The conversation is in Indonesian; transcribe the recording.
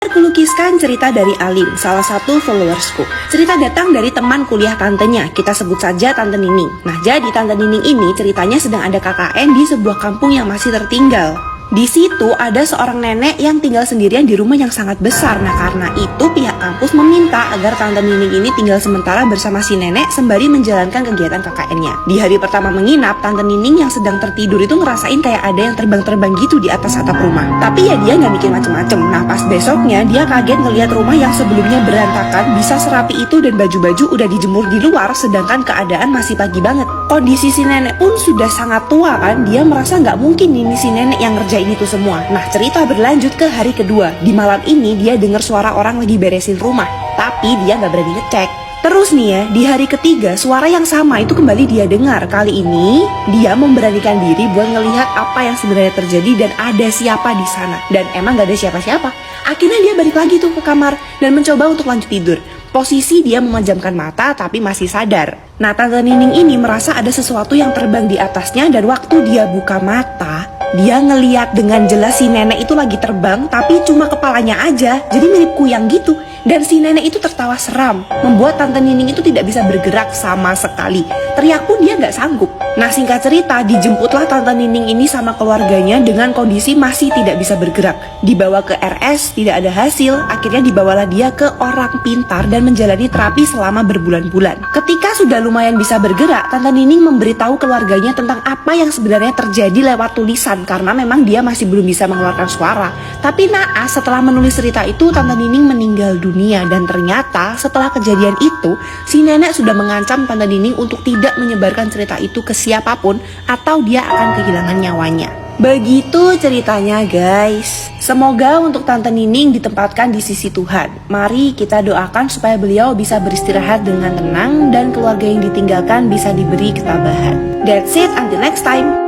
Aku lukiskan cerita dari Alim, salah satu followersku. Cerita datang dari teman kuliah tantenya, kita sebut saja Tante Nining. Nah, jadi Tante Nining ini ceritanya sedang ada KKN di sebuah kampung yang masih tertinggal. Di situ ada seorang nenek yang tinggal sendirian di rumah yang sangat besar. Nah, karena itu pihak kampus meminta agar Tante Nining ini tinggal sementara bersama si nenek sembari menjalankan kegiatan KKN-nya. Di hari pertama menginap, Tante Nining yang sedang tertidur itu ngerasain kayak ada yang terbang-terbang gitu di atas atap rumah. Tapi ya dia nggak mikir macem-macem. Nah, pas besoknya dia kaget ngelihat rumah yang sebelumnya berantakan bisa serapi itu dan baju-baju udah dijemur di luar, sedangkan keadaan masih pagi banget. Kondisi si nenek pun sudah sangat tua kan, dia merasa nggak mungkin ini si nenek yang ngerjain itu semua. Nah, cerita berlanjut ke hari kedua. Di malam ini dia dengar suara orang lagi beresin rumah, tapi dia nggak berani ngecek. Terus nih ya, di hari ketiga suara yang sama itu kembali dia dengar. Kali ini dia memberanikan diri buat ngelihat apa yang sebenarnya terjadi dan ada siapa di sana. Dan emang gak ada siapa-siapa. Akhirnya dia balik lagi tuh ke kamar dan mencoba untuk lanjut tidur. Posisi dia memejamkan mata tapi masih sadar. Nah, Tante Nining ini merasa ada sesuatu yang terbang di atasnya dan waktu dia buka mata, dia ngeliat dengan jelas si nenek itu lagi terbang tapi cuma kepalanya aja, jadi mirip kuyang gitu. Dan si nenek itu tertawa seram, membuat Tante Nining itu tidak bisa bergerak sama sekali. Teriak pun dia nggak sanggup. Nah, singkat cerita, dijemputlah Tante Nining ini sama keluarganya dengan kondisi masih tidak bisa bergerak. Dibawa ke RS, tidak ada hasil, akhirnya dibawalah dia ke orang pintar dan menjalani terapi selama berbulan-bulan. Ketika sudah lumayan bisa bergerak, Tante Nining memberitahu keluarganya tentang apa yang sebenarnya terjadi lewat tulisan, karena memang dia masih belum bisa mengeluarkan suara. Tapi naas, setelah menulis cerita itu, Tante Nining meninggal dunia. Dan ternyata setelah kejadian itu, si nenek sudah mengancam Tante Nining untuk tidak menyebarkan cerita itu ke siapapun atau dia akan kehilangan nyawanya. Begitu ceritanya guys. Semoga untuk Tante Nining ditempatkan di sisi Tuhan. Mari kita doakan supaya beliau bisa beristirahat dengan tenang dan keluarga yang ditinggalkan bisa diberi ketabahan. That's it, until next time.